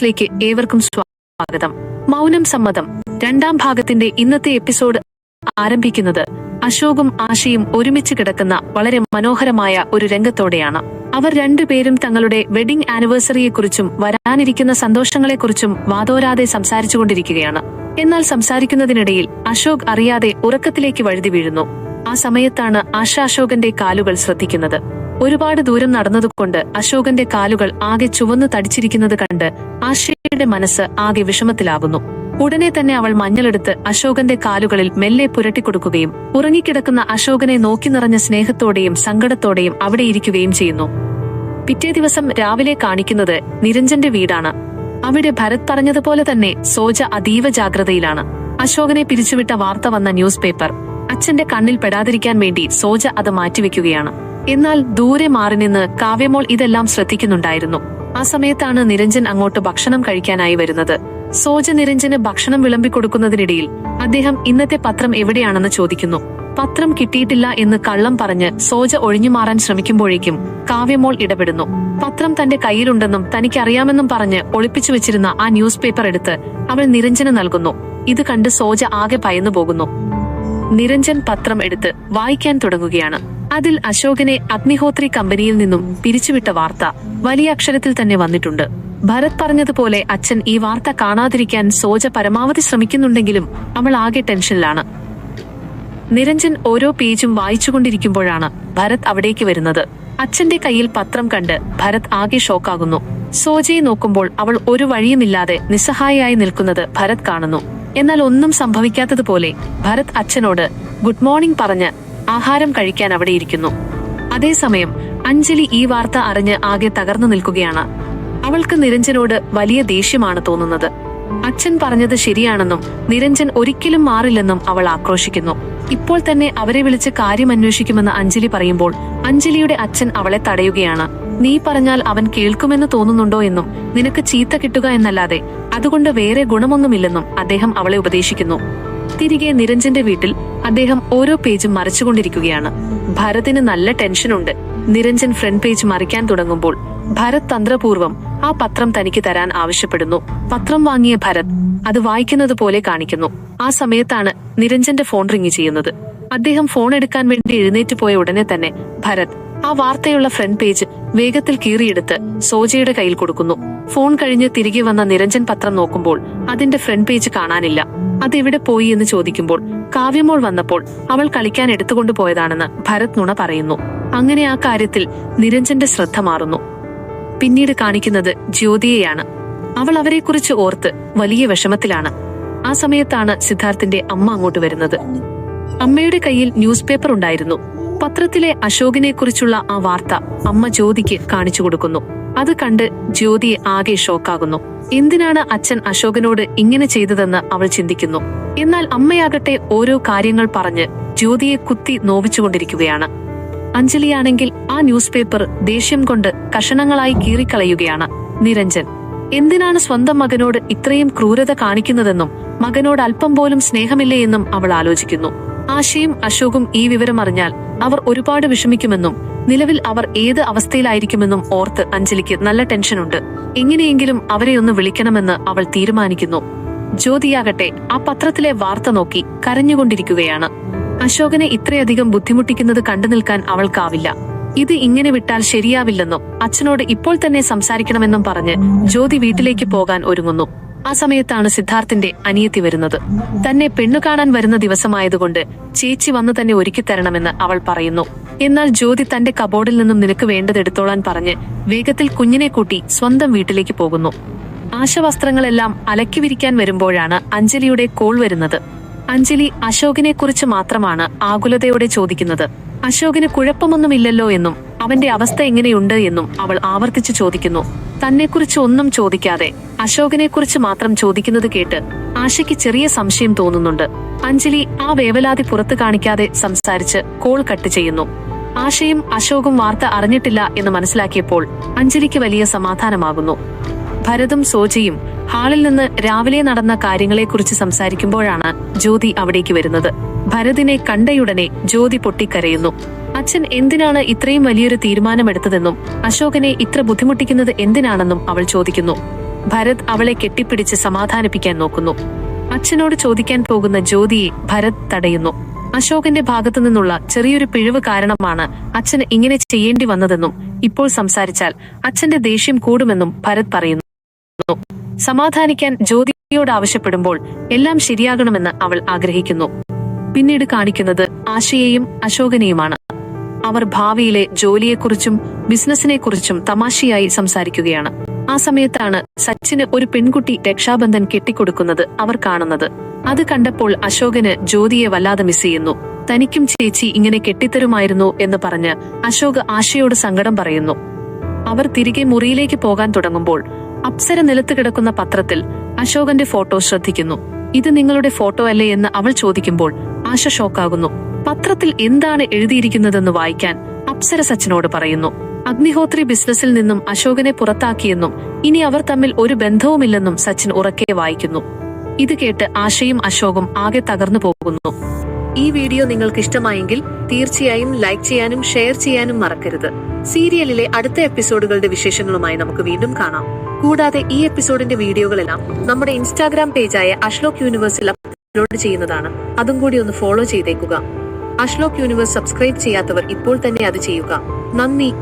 ടോക്സിലേക്ക് ഏവർക്കും സ്വാഗതം. മൗനം സമ്മതം രണ്ടാം ഭാഗത്തിന്റെ ഇന്നത്തെ എപ്പിസോഡ് ആരംഭിക്കുന്നത് അശോകും ആശയും ഒരുമിച്ച് കിടക്കുന്ന വളരെ മനോഹരമായ ഒരു രംഗത്തോടെയാണ്. അവർ രണ്ടുപേരും തങ്ങളുടെ വെഡിംഗ് ആനിവേഴ്സറിയെക്കുറിച്ചും വരാനിരിക്കുന്ന സന്തോഷങ്ങളെക്കുറിച്ചും വാതോരാതെ സംസാരിച്ചുകൊണ്ടിരിക്കുകയാണ്. എന്നാൽ സംസാരിക്കുന്നതിനിടയിൽ അശോക് അറിയാതെ ഉറക്കത്തിലേക്ക് വഴുതി വീഴുന്നു. ആ സമയത്താണ് ആശ അശോകന്റെ കാലുകൾ ശ്രദ്ധിക്കുന്നത്. ഒരുപാട് ദൂരം നടന്നതുകൊണ്ട് അശോകന്റെ കാലുകൾ ആകെ ചുവന്നു തടിച്ചിരിക്കുന്നത് കണ്ട് ആശയുടെ മനസ്സ് ആകെ വിഷമത്തിലാകുന്നു. ഉടനെ തന്നെ അവൾ മഞ്ഞളെടുത്ത് അശോകന്റെ കാലുകളിൽ മെല്ലെ പുരട്ടിക്കൊടുക്കുകയും ഉറങ്ങിക്കിടക്കുന്ന അശോകനെ നോക്കി നിറഞ്ഞ സ്നേഹത്തോടെയും സങ്കടത്തോടെയും അവിടെ ഇരിക്കുകയും ചെയ്യുന്നു. പിറ്റേ ദിവസം രാവിലെ കാണിക്കുന്നത് നിരഞ്ജന്റെ വീടാണ്. അവിടെ ഭരത് പറഞ്ഞതുപോലെ തന്നെ സോജ അതീവ ജാഗ്രതയിലാണ്. അശോകനെ പിരിച്ചുവിട്ട വാർത്ത വന്ന ന്യൂസ് പേപ്പർ അച്ഛന്റെ കണ്ണിൽ പെടാതിരിക്കാൻ വേണ്ടി സോജ അത് മാറ്റിവെക്കുകയാണ്. എന്നാൽ ദൂരെ മാറി നിന്ന് കാവ്യമോൾ ഇതെല്ലാം ശ്രദ്ധിക്കുന്നുണ്ടായിരുന്നു. ആ സമയത്താണ് നിരഞ്ജൻ അങ്ങോട്ട് ഭക്ഷണം കഴിക്കാനായി വരുന്നത്. സോജ നിരഞ്ജന് ഭക്ഷണം വിളമ്പിക്കൊടുക്കുന്നതിനിടയിൽ അദ്ദേഹം ഇന്നത്തെ പത്രം എവിടെയാണെന്ന് ചോദിക്കുന്നു. പത്രം കിട്ടിയിട്ടില്ല എന്ന് കള്ളം പറഞ്ഞ് സോജ ഒഴിഞ്ഞു മാറാൻ ശ്രമിക്കുമ്പോഴേക്കും കാവ്യമോൾ ഇടപെടുന്നു. പത്രം തന്റെ കയ്യിലുണ്ടെന്നും തനിക്കറിയാമെന്നും പറഞ്ഞ് ഒളിപ്പിച്ചു വെച്ചിരുന്ന ആ ന്യൂസ് പേപ്പർ എടുത്ത് അവൾ നിരഞ്ജന് നൽകുന്നു. ഇത് കണ്ട് സോജ ആകെ ഭയന്നു പോകുന്നു. നിരഞ്ജൻ പത്രം എടുത്ത് വായിക്കാൻ തുടങ്ങുകയാണ്. അതിൽ അശോകനെ അഗ്നിഹോത്രി കമ്പനിയിൽ നിന്നും പിരിച്ചുവിട്ട വാർത്ത വലിയ അക്ഷരത്തിൽ തന്നെ വന്നിട്ടുണ്ട്. ഭരത് പറഞ്ഞതുപോലെ അച്ഛൻ ഈ വാർത്ത കാണാതിരിക്കാൻ സോജ പരമാവധി ശ്രമിക്കുന്നുണ്ടെങ്കിലും അവൾ ആകെ ടെൻഷനിലാണ്. നിരഞ്ജൻ ഓരോ പേജും വായിച്ചുകൊണ്ടിരിക്കുമ്പോഴാണ് ഭരത് അവിടേക്ക് വരുന്നത്. അച്ഛന്റെ കയ്യിൽ പത്രം കണ്ട് ഭരത് ആകെ ഷോക്കാകുന്നു. സോജയെ നോക്കുമ്പോൾ അവൾ ഒരു വഴിയുമില്ലാതെ നിസ്സഹായയായി നിൽക്കുന്നത് ഭരത് കാണുന്നു. എന്നാൽ ഒന്നും സംഭവിക്കാത്തതുപോലെ ഭരത് അച്ഛനോട് ഗുഡ് മോർണിംഗ് പറഞ്ഞ് ആഹാരം കഴിക്കാൻ അവിടെ ഇരിക്കുന്നു. അതേസമയം അഞ്ജലി ഈ വാർത്ത അറിഞ്ഞ് ആകെ തകർന്നു നിൽക്കുകയാണ്. അവൾക്ക് നിരഞ്ജനോട് വലിയ ദേഷ്യമാണ് തോന്നുന്നത്. അച്ഛൻ പറഞ്ഞത് ശരിയാണെന്നും നിരഞ്ജൻ ഒരിക്കലും മാറില്ലെന്നും അവൾ ആക്രോശിക്കുന്നു. ഇപ്പോൾ തന്നെ അവരെ വിളിച്ച് കാര്യം അന്വേഷിക്കുമെന്ന് അഞ്ജലി പറയുമ്പോൾ അഞ്ജലിയുടെ അച്ഛൻ അവളെ തടയുകയാണ്. നീ പറഞ്ഞാൽ അവൻ കേൾക്കുമെന്ന് തോന്നുന്നുണ്ടോ എന്നും നിനക്ക് ചീത്ത കിട്ടുക എന്നല്ലാതെ അതുകൊണ്ട് വേറെ ഗുണമൊന്നുമില്ലെന്നും അദ്ദേഹം അവളെ ഉപദേശിക്കുന്നു. തിരികെ നിരഞ്ജന്റെ വീട്ടിൽ അദ്ദേഹം ഓരോ പേജും മറിച്ചുകൊണ്ടിരിക്കുകയാണ്. ഭരതിന് നല്ല ടെൻഷനുണ്ട്. നിരഞ്ജൻ ഫ്രണ്ട് പേജ് മറിക്കാൻ തുടങ്ങുമ്പോൾ ഭരത് തന്ത്രപൂർവ്വം ആ പത്രം തനിക്ക് തരാൻ ആവശ്യപ്പെടുന്നു. പത്രം വാങ്ങിയ ഭരത് അത് വായിക്കുന്നത് പോലെ കാണിക്കുന്നു. ആ സമയത്താണ് നിരഞ്ജന്റെ ഫോൺ റിങ് ചെയ്യുന്നത്. അദ്ദേഹം ഫോൺ എടുക്കാൻ വേണ്ടി എഴുന്നേറ്റ് പോയ ഉടനെ തന്നെ ഭരത് ആ വാർത്തയുള്ള ഫ്രണ്ട് പേജ് വേഗത്തിൽ കീറിയെടുത്ത് സോജയുടെ കയ്യിൽ കൊടുക്കുന്നു. ഫോൺ കഴിഞ്ഞ് തിരികെ വന്ന നിരഞ്ജൻ പത്രം നോക്കുമ്പോൾ അതിന്റെ ഫ്രണ്ട് പേജ് കാണാനില്ല. അതെവിടെ പോയി എന്ന് ചോദിക്കുമ്പോൾ കാവ്യമോൾ വന്നപ്പോൾ അവൾ കളിക്കാൻ എടുത്തുകൊണ്ടു പോയതാണെന്ന് ഭരത് നുണ പറയുന്നു. അങ്ങനെ ആ കാര്യത്തിൽ നിരഞ്ജന്റെ ശ്രദ്ധ മാറുന്നു. പിന്നീട് കാണിക്കുന്നത് ജ്യോതിയെയാണ്. അവൾ അവരെക്കുറിച്ച് ഓർത്ത് വലിയ വിഷമത്തിലാണ്. ആ സമയത്താണ് സിദ്ധാർത്ഥിന്റെ അമ്മ അങ്ങോട്ട് വരുന്നത്. അമ്മയുടെ കയ്യിൽ ന്യൂസ് പേപ്പർ ഉണ്ടായിരുന്നു. പത്രത്തിലെ അശോകിനെ കുറിച്ചുള്ള ആ വാർത്ത അമ്മ ജ്യോതിക്ക് കാണിച്ചു കൊടുക്കുന്നു. അത് കണ്ട് ജ്യോതിയെ ആകെ ഷോക്കാകുന്നു. എന്തിനാണ് അച്ഛൻ അശോകനോട് ഇങ്ങനെ ചെയ്തതെന്ന് അവൾ ചിന്തിക്കുന്നു. എന്നാൽ അമ്മയാകട്ടെ ഓരോ കാര്യങ്ങൾ പറഞ്ഞ് ജ്യോതിയെ കുത്തി നോവിച്ചുകൊണ്ടിരിക്കുകയാണ്. അഞ്ജലിയാണെങ്കിൽ ആ ന്യൂസ് പേപ്പർ ദേഷ്യം കൊണ്ട് കഷണങ്ങളായി കീറിക്കളയുകയാണ്. നിരഞ്ജൻ എന്തിനാണ് സ്വന്തം മകനോട് ഇത്രയും ക്രൂരത കാണിക്കുന്നതെന്നും മകനോട് അല്പം പോലും സ്നേഹമില്ലേ എന്നും അവൾ ആലോചിക്കുന്നു. ആശയും അശോകും ഈ വിവരം അറിഞ്ഞാൽ അവർ ഒരുപാട് വിഷമിക്കുമെന്നും നിലവിൽ അവർ ഏത് അവസ്ഥയിലായിരിക്കുമെന്നും ഓർത്ത് അഞ്ജലിക്ക് നല്ല ടെൻഷനുണ്ട്. എങ്ങനെയെങ്കിലും അവരെ ഒന്ന് വിളിക്കണമെന്ന് അവൾ തീരുമാനിക്കുന്നു. ജ്യോതിയാകട്ടെ ആ പത്രത്തിലെ വാർത്ത നോക്കി കരഞ്ഞുകൊണ്ടിരിക്കുകയാണ്. അശോകനെ ഇത്രയധികം ബുദ്ധിമുട്ടിക്കുന്നത് കണ്ടു നിൽക്കാൻ അവൾക്കാവില്ല. ഇത് ഇങ്ങനെ വിട്ടാൽ ശരിയാവില്ലെന്നും അച്ഛനോട് ഇപ്പോൾ തന്നെ സംസാരിക്കണമെന്നും പറഞ്ഞ് ജ്യോതി വീട്ടിലേക്ക് പോകാൻ ഒരുങ്ങുന്നു. ആ സമയത്താണ് സിദ്ധാർത്ഥിന്റെ അനിയത്തി വരുന്നത്. തന്നെ പെണ്ണു കാണാൻ വരുന്ന ദിവസമായതുകൊണ്ട് ചേച്ചി വന്നു തന്നെ ഒരുക്കിത്തരണമെന്ന് അവൾ പറയുന്നു. എന്നാൽ ജ്യോതി തന്റെ കബോർഡിൽ നിന്നും നിനക്ക് വേണ്ടത് എടുത്തോളാൻ പറഞ്ഞ് വേഗത്തിൽ കുഞ്ഞിനെ കൂട്ടി സ്വന്തം വീട്ടിലേക്ക് പോകുന്നു. ആശവസ്ത്രങ്ങളെല്ലാം അലക്കി വിരിക്കാൻ വരുമ്പോഴാണ് അഞ്ജലിയുടെ കോൾ വരുന്നത്. അഞ്ജലി അശോകിനെ കുറിച്ച് മാത്രമാണ് ആകുലതയോടെ ചോദിക്കുന്നത്. അശോകിന് കുഴപ്പമൊന്നുമില്ലല്ലോ എന്നും അവന്റെ അവസ്ഥ എങ്ങനെയുണ്ട് എന്നും അവൾ ആവർത്തിച്ചു ചോദിക്കുന്നു. തന്നെക്കുറിച്ച് ഒന്നും ചോദിക്കാതെ അശോകനെ കുറിച്ച് മാത്രം ചോദിക്കുന്നത് കേട്ട് ആശയ്ക്ക് ചെറിയ സംശയം തോന്നുന്നുണ്ട്. അഞ്ജലി ആ വേവലാതി പുറത്തു കാണിക്കാതെ സംസാരിച്ച് കോൾ കട്ട് ചെയ്യുന്നു. ആശയും അശോകും വാർത്ത അറിഞ്ഞിട്ടില്ല എന്ന് മനസ്സിലാക്കിയപ്പോൾ അഞ്ജലിക്ക് വലിയ സമാധാനമാകുന്നു. ഭരതും സോജയും ഹാളിൽ നിന്ന് രാവിലെ നടന്ന കാര്യങ്ങളെക്കുറിച്ച് സംസാരിക്കുമ്പോഴാണ് ജ്യോതി അവിടേക്ക് വരുന്നത്. ഭരതിനെ കണ്ടയുടനെ ജ്യോതി പൊട്ടിക്കരയുന്നു. അച്ഛൻ എന്തിനാണ് ഇത്രയും വലിയൊരു തീരുമാനമെടുത്തതെന്നും അശോകനെ ഇത്ര ബുദ്ധിമുട്ടിക്കുന്നത് എന്തിനാണെന്നും അവൾ ചോദിക്കുന്നു. ഭരത് അവളെ കെട്ടിപ്പിടിച്ച് സമാധാനിപ്പിക്കാൻ നോക്കുന്നു. അച്ഛനോട് ചോദിക്കാൻ പോകുന്ന ജ്യോതിയെ ഭരത് തടയുന്നു. അശോകന്റെ ഭാഗത്തു നിന്നുള്ള ചെറിയൊരു പിഴവ് കാരണമാണ് അച്ഛന് ഇങ്ങനെ ചെയ്യേണ്ടി വന്നതെന്നും ഇപ്പോൾ സംസാരിച്ചാൽ അച്ഛന്റെ ദേഷ്യം കൂടുമെന്നും ഭരത് പറയുന്നു. സമാധാനിക്കാൻ ജ്യോതിയോട് ആവശ്യപ്പെടുമ്പോൾ എല്ലാം ശരിയാകണമെന്ന് അവൾ ആഗ്രഹിക്കുന്നു. പിന്നീട് കാണിക്കുന്നത് ആശയെയും അശോകനെയുമാണ്. അവർ ഭാവിയിലെ ജോലിയെക്കുറിച്ചും ബിസിനസിനെക്കുറിച്ചും തമാശയായി സംസാരിക്കുകയാണ്. ആ സമയത്താണ് സച്ചിന് ഒരു പെൺകുട്ടി രക്ഷാബന്ധൻ കെട്ടിക്കൊടുക്കുന്നത് അവർ കാണുന്നത്. അത് കണ്ടപ്പോൾ അശോകന് ജ്യോതിയെ വല്ലാതെ മിസ് ചെയ്യുന്നു. തനിക്കും ചേച്ചി ഇങ്ങനെ കെട്ടിത്തരുമായിരുന്നു എന്ന് പറഞ്ഞ് അശോക് ആശയോട് സങ്കടം പറയുന്നു. അവർ തിരികെ മുറിയിലേക്ക് പോകാൻ തുടങ്ങുമ്പോൾ അപ്സര നിലത്ത് കിടക്കുന്ന പത്രത്തിൽ അശോകന്റെ ഫോട്ടോ ശ്രദ്ധിക്കുന്നു. ഇത് നിങ്ങളുടെ ഫോട്ടോ അല്ലേ എന്ന് അവൾ ചോദിക്കുമ്പോൾ ആശ ഷോക്കാകുന്നു. പത്രത്തിൽ എന്താണ് എഴുതിയിരിക്കുന്നതെന്ന് വായിക്കാൻ അപ്സര സച്ചിനോട് പറയുന്നു. അഗ്നിഹോത്രി ബിസിനസ്സിൽ നിന്നും അശോകനെ പുറത്താക്കിയെന്നും ഇനി അവർ തമ്മിൽ ഒരു ബന്ധവുമില്ലെന്നും സച്ചിൻ ഉറക്കെ വായിക്കുന്നു. ഇത് കേട്ട് ആശയും അശോകും ആകെ തകർന്നു പോകുന്നു. ഈ വീഡിയോ നിങ്ങൾക്ക് ഇഷ്ടമായെങ്കിൽ തീർച്ചയായും ലൈക്ക് ചെയ്യാനും ഷെയർ ചെയ്യാനും മറക്കരുത്. സീരിയലിലെ അടുത്ത എപ്പിസോഡുകളുടെ വിശേഷങ്ങളുമായി നമുക്ക് വീണ്ടും കാണാം. കൂടാതെ ഈ എപ്പിസോഡിന്റെ വീഡിയോകളെല്ലാം നമ്മുടെ ഇൻസ്റ്റാഗ്രാം പേജായ അഷ്ലോക് യൂണിവേഴ്സിൽ അപ്ലോഡ് ചെയ്യുന്നതാണ്. അതും കൂടി ഒന്ന് ഫോളോ ചെയ്തേക്കുക. അഷ്ലോക് യൂണിവേഴ്സ് സബ്സ്ക്രൈബ് ചെയ്യാത്തവർ ഇപ്പോൾ തന്നെ അത് ചെയ്യുക. നന്ദി.